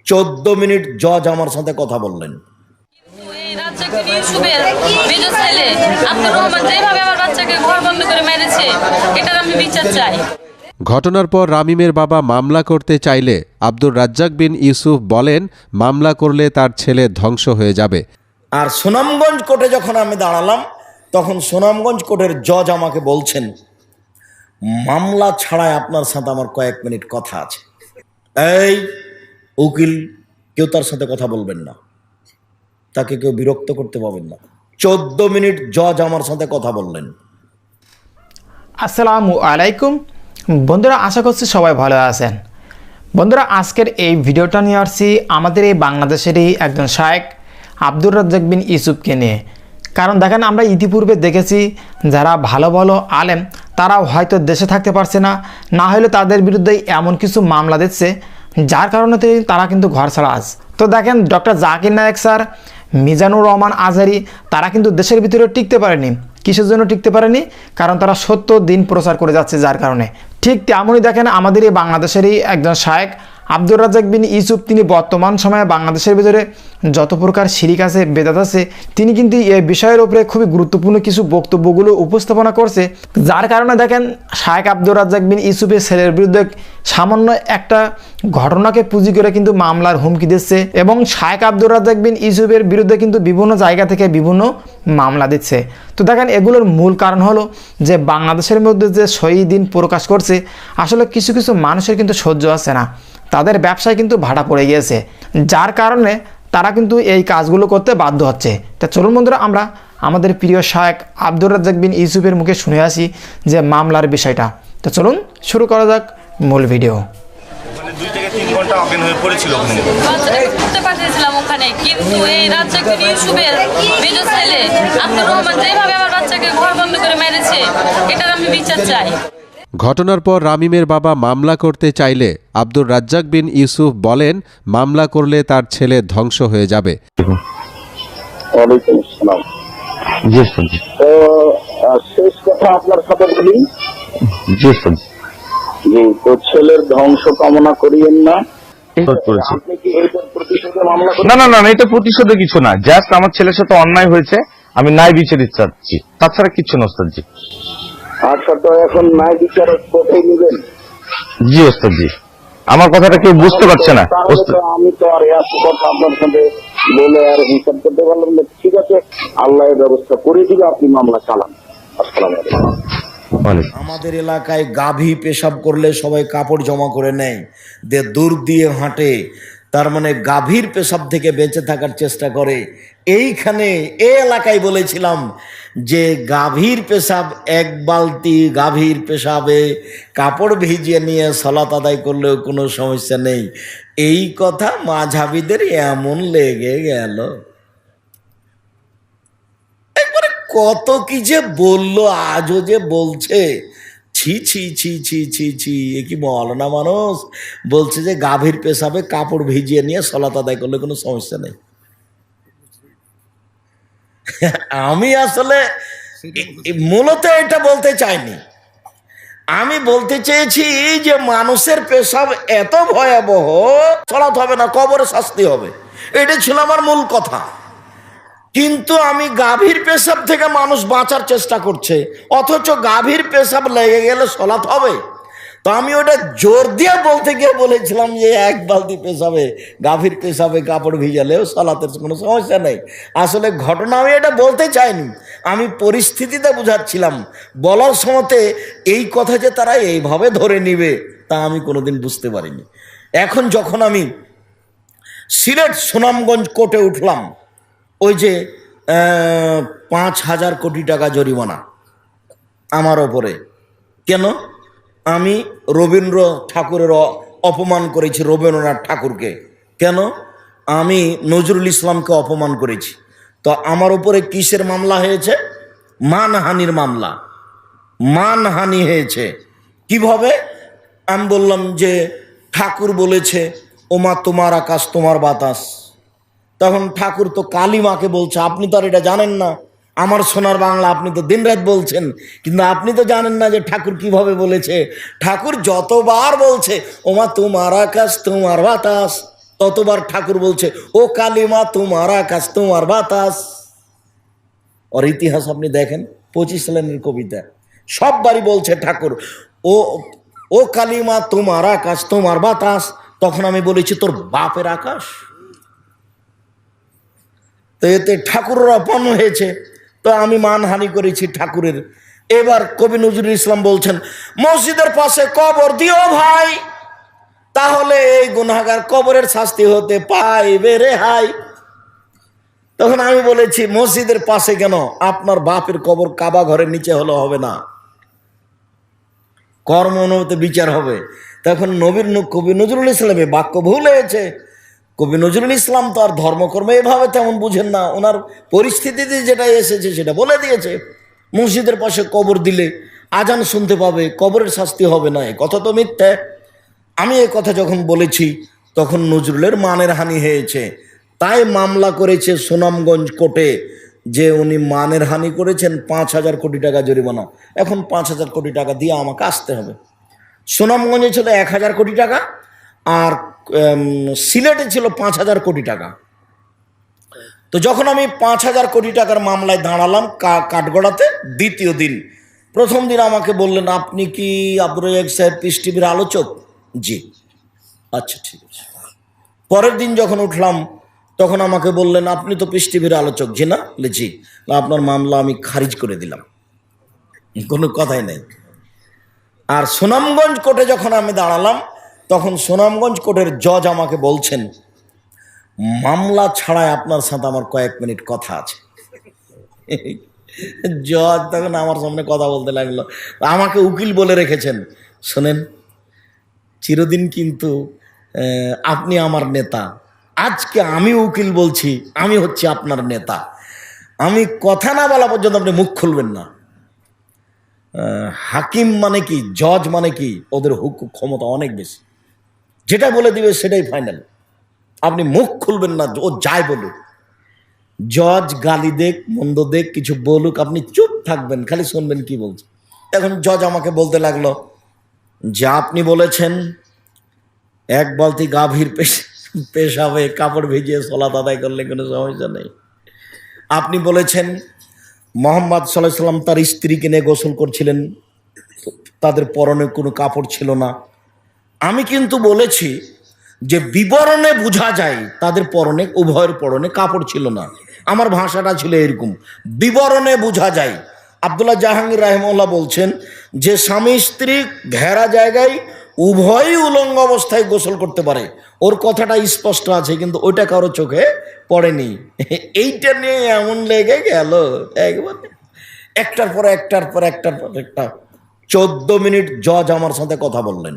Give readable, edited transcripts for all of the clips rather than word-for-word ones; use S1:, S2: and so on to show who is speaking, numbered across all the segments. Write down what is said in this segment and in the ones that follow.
S1: 14 minute জজ আমার সাথে কথা বললেন।
S2: ঘটনার পর রামিমের বাবা মামলা করতে চাইলে আব্দুর রাজ্জাক বিন ইউসুফ বলেন, মামলা করলে তার ছেলে ধ্বংস হয়ে যাবে।
S1: আর সুনামগঞ্জ কোর্টে যখন আমি দাঁড়ালাম, তখন সুনামগঞ্জ কোর্টের জজ আমাকে বলছেন, মামলা ছাড়াই আপনার সাথে আমার কয়েক মিনিট কথা আছে। এই উকিল, কেউ তার সাথে কথা বলবেন না, তাকে কেউ বিরক্ত করতে পারবেন না। 14 মিনিট জজ আমার সাথে কথা বললেন।
S3: আসসালামু আলাইকুম বন্ধুরা, আশা করছি সবাই ভালো আছেন। বন্ধুরা, আজকের এই ভিডিওটা নিয়ে আসছি আমাদের এই বাংলাদেশেরই একজন শায়েখ আব্দুর রাজ্জাক বিন ইউসুফকে নিয়ে। কারণ দেখেন, আমরা ইতিপূর্বে দেখেছি যারা ভালো ভালো আলেম তারাও হয়তো দেশে থাকতে পারছে না, না হলে তাদের বিরুদ্ধে এমন কিছু মামলা দিচ্ছে যার কারণে তারা কিন্তু ঘর ছাড়া আজ। তো দেখেন, ডক্টর জাকির নায়েক স্যার, মিজানুর রহমান আজহারি, তারা কিন্তু দেশের ভিতরে টিকতে পারেনি। কিসের জন্য টিকতে পারেনি? কারণ তারা 70 দিন প্রচার করে যাচ্ছে, যার কারণে। ঠিক তেমনই দেখেন, আমাদের এই বাংলাদেশেরই একজন শায়েখ আব্দুর রাজ্জাক বিন ইউসুফ, তিনি বর্তমান সময়ে বাংলাদেশের ভিতরে যত প্রকার শিরিক আছে, বেদাত আছে, তিনি কিন্তু এই বিষয়ের উপরে খুবই গুরুত্বপূর্ণ কিছু বক্তব্যগুলো উপস্থাপনা করছে। যার কারণে দেখেন, শায়েখ আব্দুর রাজ্জাক বিন ইউসুফের ছেলের বিরুদ্ধে সামান্য একটা ঘটনাকে পুঁজি করে কিন্তু মামলার হুমকি দিচ্ছে, এবং শায়েখ আব্দুর রাজ্জাক বিন ইউসুফের বিরুদ্ধে কিন্তু বিভিন্ন জায়গা থেকে বিভিন্ন মামলা দিচ্ছে। তো দেখেন, এগুলোর মূল কারণ হলো যে বাংলাদেশের মধ্যে যে সহি দিন প্রকাশ করছে, আসলে কিছু কিছু মানুষের কিন্তু সহ্য আছে না, তাদের ব্যবসায় কিন্তু ভাড়া পড়ে গিয়েছে, যার কারণে তারা কিন্তু এই কাজগুলো করতে বাধ্য হচ্ছে। তা চলুন বন্ধুরা, আমরা আমাদের প্রিয় শায়েখ আব্দুর রাজ্জাক বিন ইউসুফের মুখে শুনে আসি যে মামলার বিষয়টা। তো চলুন শুরু করা যাক মূল ভিডিও।
S4: ওখানে 2 থেকে 3 ঘন্টা অজ্ঞান হয়ে পড়েছিল ওখানে।
S5: ঘুরতে পাঠিয়েছিলাম ওখানে, কিন্তু এই রাজ্জাক বিন ইউসুফের মেজ ছেলে আব্দুর রহমান যেভাবে আমার বাচ্চাকে ঘর বন্ধ করে মেরেছে, এটার আমি বিচার চাই।
S2: ঘটনার পর রামিমের বাবা মামলা করতে চাইলে আব্দুর রাজ্জাক বিন ইউসুফ বলেন, মামলা করলে তার ছেলে ধ্বংস হয়ে যাবে।
S6: ওয়ালাইকুম আসসালাম।
S7: জি স্যার।
S6: তো শেষ কথা আপনার সাথে বলি।
S7: জি স্যার।
S6: জি, তো ছেলের ধ্বংস কামনা করিয়েন না।
S7: করেছি।
S6: আপনি কি এইটার প্রতিশোধে মামলা
S7: না না না, এটা প্রতিশোধে কিছু না, জাস্ট আমার ছেলের সাথে অন্যায় হয়েছে, আমি ন্যায় বিচার চাচ্ছি, তাছাড়া কিচ্ছু না ওস্তাদ জি।
S6: আচ্ছা, তো এখন ন্যায় বিচার কোথায় নেবেন?
S7: জি ওস্তাদ জি, আমার কথাটা কেউ বুঝতে পারছে না
S6: তাহলে তো আমি তো আর এত কথা আপনার সাথে বলে আর হিসাব করতে পারলাম না। ঠিক আছে, আল্লাহ এর ব্যবস্থা করে দিবে, আপনি মামলা চালান। আসসালামু আলাইকুম।
S1: আমাদের এলাকায় গাভী পেশাব করলে সবাই কাপড় জমা করে নেয়, দূর দিয়ে হাঁটে, তার মানে গাভীর পেশাব থেকে বেঁচে থাকার চেষ্টা করে। এইখানে এই এলাকায় বলেছিলাম যে গাভীর পেশাব, 1 বালতি গাভীর পেশাবে কাপড় ভিজিয়ে নিয়ে সালাত আদায় করলেও কোনো সমস্যা নেই। এই কথা মাঝহাবিদের এমন লেগে গেল, কত কি যে বললো, আজও যে বলছে। ছি ছি ছি ছি ছি ছি, এ কি মৌলানা মানুষ বলছে যে গাভীর পেশাবে কাপড় ভিজিয়ে নিয়ে সালাত আদায় করলে কোনো সমস্যা নেই। আমি আসলে মূলত এটা বলতে চাইনি, আমি বলতে চেয়েছি যে মানুষের পেশাব এত ভয়াবহ, সালাত হবে না, কবরে শাস্তি হবে, এটা ছিল আমার মূল কথা। কিন্তু আমি গাভীর পেশাব থেকে মানুষ বাঁচার চেষ্টা করছে, অথচ গাভীর পেশাব লেগে গেলে সালাত হবে। তো আমি ওটা জোর দিয়ে বলতে গিয়ে বলেছিলাম যে 1 বালতি পেশাবে, গাভীর পেশাবে কাপড় ভিজালেও সালাতের কোনো সমস্যা নেই। আসলে ঘটনা আমি এটা বলতে চাইনি, আমি পরিস্থিতিতে বুঝাচ্ছিলাম। বলার সময়তে এই কথা যে তারা এইভাবে ধরে নিবে তা আমি কোনোদিন বুঝতে পারিনি। এখন যখন আমি সিলেট সুনামগঞ্জ কোর্টে উঠলাম, ওই যে 5,000 কোটি টাকা জরিমানা আমার ওপরে, কেন? আমি রবীন্দ্র ঠাকুরের অপমান করেছি, রবীন্দ্রনাথ ঠাকুরকে। কেন? আমি নজরুল ইসলামকে অপমান করেছি। তো আমার উপরে কিসের মামলা হয়েছে? মানহানির মামলা, মানহানি হয়েছে। কিভাবে? আমি বললাম যে ঠাকুর বলেছে, ওমা তোমার আকাশ তোমার বাতাস। তখন ঠাকুর তো কালিমাকে বলছে, আপনি তো আর এটা জানেন না, আমার সোনার বাংলা আপনি তো দিনরাত বলছেন, কিন্তু আপনি তো জানেন না যে ঠাকুর কিভাবে বলেছে। ঠাকুর যতবার বলছে, ওমা তোমার আকাশ তোমার বাতাস, ততবার ঠাকুর বলছে ও কালিমা তোমার আকাশ তোমার বাতাস। ওর ইতিহাস আপনি দেখেন, 25 লাইনের কবিতা, সববারই বলছে ঠাকুর ও ও কালিমা তোমার আকাশ তোমার বাতাস। তখন আমি বলেছি তোর বাপের আকাশ। তো এতে ঠাকুরের অপমান হয়েছে, তো আমি মানহানি করেছি ঠাকুরের। এবার কবি নজরুল ইসলাম বলছেন মসজিদের পাশে কবর দিও ভাই, তাহলে এই গুনাহগার কবরের শাস্তি হতে পাইবে রেহাই। তখন আমি বলেছি মসজিদের পাশে কেন, আপনার বাপের কবর কাবা ঘরের নিচে হলে হবে না, কর্ম অনুমতি বিচার হবে। তখন কবি নজরুল ইসলামের বাক্য ভুল হয়েছে। কবি নজরুল ইসলাম তো আর ধর্মকর্ম এভাবে তেমন বুঝেন না, ওনার পরিস্থিতিতে যেটা এসেছে সেটা বলে দিয়েছে। মসজিদের পাশে কবর দিলে আজান শুনতে পাবে, কবরের শাস্তি হবে না, এ কথা তো মিথ্যে। আমি এ কথা যখন বলেছি তখন নজরুলের মানের হানি হয়েছে, তাই মামলা করেছে সুনামগঞ্জ কোর্টে যে উনি মানের হানি করেছেন, 5,000 কোটি টাকা জরিমানা। এখন 5,000 কোটি টাকা দিয়ে আমাকে আসতে হবে। সুনামগঞ্জে ছিল 1,000 কোটি টাকা, আর সিলেটে ছিল 5,000 কোটি টাকা। তো যখন আমি 5,000 কোটি টাকার মামলায় দাঁড়ালাম কাঠগড়াতে, দ্বিতীয় দিন, প্রথম দিন আমাকে বললেন আপনি কি আব্দুর রাজ্জাক সাহেব পিস টিভির আলোচক? জি। আচ্ছা ঠিক আছে। পরের দিন যখন উঠলাম তখন আমাকে বললেন আপনি তো পিস টিভির আলোচক। জি না? জি। আপনার মামলা আমি খারিজ করে দিলাম, কোনো কথাই নেই। আর সুনামগঞ্জ কোর্টে যখন আমি দাঁড়ালাম তখন সুনামগঞ্জ কোর্টের জজ আমাকে বলছেন মামলা ছাড়াই আপনার সাথে আমার কয়েক মিনিট কথা আছে। জজ তখন আমার সামনে কথা বলতে লাগলো, আমাকে উকিল বলে রেখেছেন। শোনেন, চিরদিন কিন্তু আপনি আমার নেতা, আজকে আমি উকিল বলছি আমি হচ্ছে আপনার নেতা, আমি কথা না বলা পর্যন্ত আপনি মুখ খুলবেন না। হাকিম মানে কি, জজ মানে কি, ওদের ক্ষমতা অনেক বেশি, যেটা বলে দিবে সেটাই ফাইনাল, আপনি মুখ খুলবেন না, ও যাই বলুক। জজ গালি দেখ মন্দ দেখ কিছু বলুক, আপনি চুপ থাকবেন, খালি শুনবেন কি বলছে। এখন জজ আমাকে বলতে লাগলো যে আপনি বলেছেন এক বালতি গাভীর পেশাবে কাপড় ভিজিয়ে সলাত আদায় করলে কোনো সমস্যা নেই। আপনি বলেছেন মোহাম্মদ সাল্লাল্লাহু আলাইহি ওয়াসাল্লাম তার স্ত্রীকে নিয়ে গোসল করছিলেন, তাদের পরনে কোনো কাপড় ছিল না। আমি কিন্তু বলেছি যে বিবরণে বোঝা যায় তাদের পরনে, উভয়ের পরনে কাপড় ছিল না। আমার ভাষাটা ছিল এরকম, বিবরণে বোঝা যায়। আব্দুল্লাহ জাহাঙ্গীর রাহিমাহুল্লাহ বলছেন যে স্বামী স্ত্রী ঘেরা জায়গায় উভয়ই উলঙ্গ অবস্থায় গোসল করতে পারে, ওর কথাটা স্পষ্ট আছে, কিন্তু ওইটা কারো চোখে পড়েনি। এইটা নিয়ে এমন লেগে গেল একবারে, একটার পর একটা 14 মিনিট জজ আমার সাথে কথা বললেন।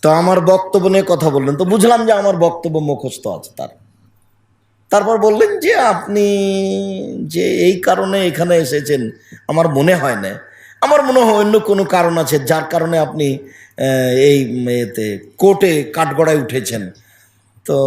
S1: তো আমার বক্তব্য নিয়ে কথা বললেন, তো বুঝলাম যে আমার বক্তব্য মুখস্থ আছে তার। তারপর বললেন যে আপনি যে এই কারণে এখানে এসেছেন আমার মনে হয় না, আমার মনে হয় অন্য কোনো কারণ আছে যার কারণে আপনি এই এতে কোর্টে কাঠগড়ায় উঠেছেন। তো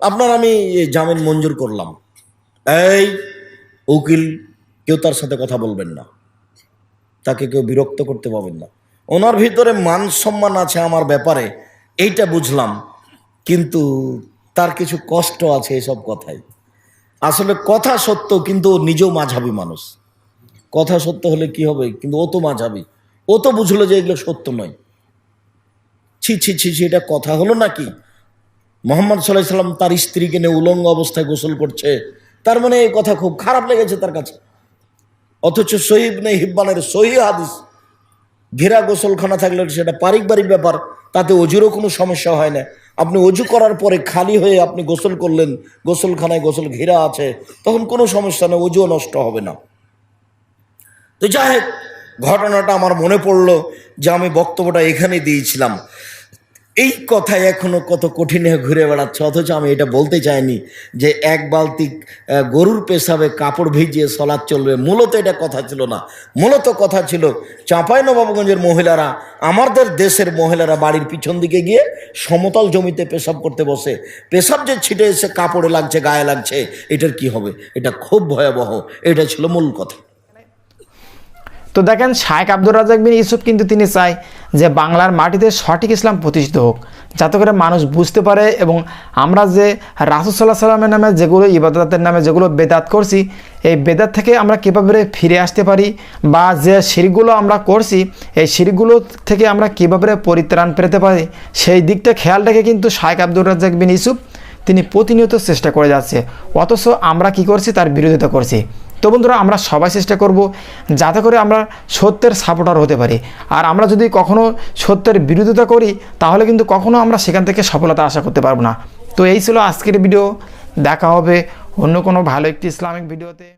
S1: আপনার আমি জামিন মঞ্জুর করলাম। এই উকিল, কেউ তার সাথে কথা বলবেন না, তাকে কেউ বিরক্ত করতে পারবেন না। ওনার ভিতরে মান সম্মান আছে আমার ব্যাপারে, এইটা বুঝলাম, কিন্তু তার কিছু কষ্ট আছে এসব কথায়। আসলে কথা সত্য, কিন্তু ও নিজেও মাঝাবি মানুষ। কথা সত্য হলে কি হবে, কিন্তু ও তো মাঝাবি, ও তো বুঝলো যে এগুলো সত্য নয়। ছি ছি ছি ছি, এটা কথা হলো নাকি? মোহাম্মদ সাল্লাল্লাহু আলাইহি ওয়াসাল্লাম তার স্ত্রীকে নিয়ে উলঙ্গ অবস্থায় গোসল করছে, তার মানে এই কথা খুব খারাপ লেগেছে তার কাছে। অথচ সহিহ ইবনে হিব্বানের সহিহ হাদিস, ঘেরা গোসলখানা থাকলে সেটা পারিবারিক ব্যাপার, তাতে অজুরও কোনো সমস্যা হয় না। আপনি অজু করার পরে খালি হয়ে আপনি গোসল করলেন, গোসলখানায় গোসল ঘেরা আছে, তখন কোনো সমস্যা নেই, অজুও নষ্ট হবে না। তো যাই হোক, ঘটনাটা আমার মনে পড়লো যে আমি বক্তব্যটা এখানে দিয়েছিলাম। এই কথায় এখনো কত কঠিন হয়ে ঘুরে বেড়াচ্ছে, অথচ আমি এটা বলতে চাইনি যে এক বালতি গরুর পেশাবে কাপড় ভিজিয়ে সলাৎ চলবে। মূলত এটা কথা ছিল না, মূলত কথা ছিল চাঁপাইনবাবগঞ্জের মহিলারা, আমাদের দেশের মহিলারা বাড়ির পিছন দিকে গিয়ে সমতল জমিতে পেশাব করতে বসে, পেশাব যে ছিটে এসে কাপড়ে লাগছে, গায়ে লাগছে, এটার কি হবে? এটা খুব ভয়াবহ, এটা ছিল মূল কথা।
S3: তো দেখেন শায়েখ আব্দুর রাজ্জাক বিন ইউসুফ কিন্তু তিনি চায় যে বাংলার মাটিতে সঠিক ইসলাম প্রতিষ্ঠিত হোক, যাতে করে মানুষ বুঝতে পারে এবং আমরা যে রাসূল সাল্লাল্লাহু আলাইহি ওয়াসাল্লামের নামে যেগুলো ইবাদতের নামে যেগুলো বেদাত করছি, এই বেদাত থেকে আমরা কীভাবে ফিরে আসতে পারি, বা যে শিরকগুলো আমরা করছি এই শিরকগুলো থেকে আমরা কীভাবে পরিত্রাণ পেতে পারি, সেই দিকটা খেয়াল রেখে কিন্তু শায়েখ আব্দুর রাজ্জাক বিন ইউসুফ তিনি প্রতিনিয়ত চেষ্টা করে যাচ্ছে, অথচ আমরা কি করছি, তার বিরোধিতা করছি। তো বন্ধুরা, আমরা সবাই চেষ্টা করব যাতে করে আমরা সত্যের সাপোর্টার হতে পারি। আর আমরা যদি কখনো সত্যের বিরোধিতা করি তাহলে কিন্তু কখনো আমরা সেখান থেকে সফলতা আশা করতে পারবো না। তো এই ছিল আজকের ভিডিও, দেখা হবে অন্য কোনো ভালো একটি ইসলামিক ভিডিওতে।